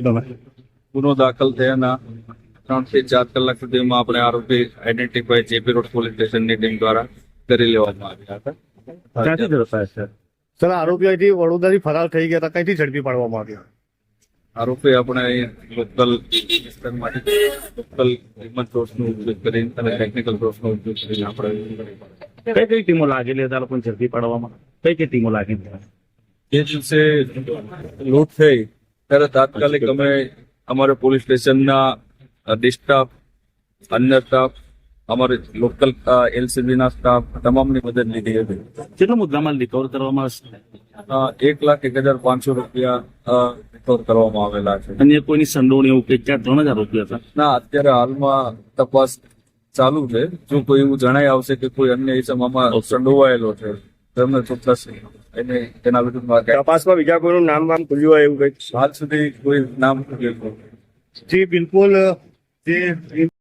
તમે? ગુનો દાખલ થયાના 3 થી 4 કલાક સુધીમાં આપણે આરોપી આઈડેન્ટિફાઈ જેપી રોડ પોલીસ સ્ટેશનની ટીમ દ્વારા કરી લેવામાં આવ્યા હતા. ક્યાંથી ઝડપાયા છે? સર, આરોપી અહીંથી વડોદરાથી ફરાર થઈ ગયા હતા, કઈથી ઝડપી પાડવામાં આવ્યા? આરોપી આપણે અહીં લોકલ વિસ્તારમાંથી લોકલ હ્યુમન સોર્સનો ઉપયોગ કરીને અને ટેકનિકલ સોર્સનો ઉપયોગ કરીને આપણે કઈ ટીમો લાગેલી હતા લોકોને ઝડપી પાડવામાં? કઈ ટીમો લાગેલી? જે દિવસે લૂંટ થઈ ત્યારે તાત્કાલિક અમે અમારા પોલીસ સ્ટેશનના ડિસ્ટાફ, અન્ય સ્ટાફ, અમારે લોકલ એલસીબી ના સ્ટાફ તમામની મદદ લીધી હતી. કેટલો મુદ્દામાલ રિકવર કરવામાં આવશે? 1,01,500 રૂપિયા રિકવર કરવામાં આવેલા છે. અન્ય કોઈની સંડોવણી એવું કે ક્યાં 3,000 રૂપિયા હતા? ના, અત્યારે હાલમાં તપાસ ચાલુ છે. જો કોઈ એવું જણાય આવશે કે કોઈ અન્ય ઇસમમાં સંડોવાયેલો છે તો એમને ચોક્કસ એને તેના વિરુદ્ધમાં તપાસમાં બીજા કોઈનું નામ ખુલ્યું હોય એવું કંઈક? હાલ સુધી કોઈ નામ ખુલ્યું નથી. જી બિલકુલ. જે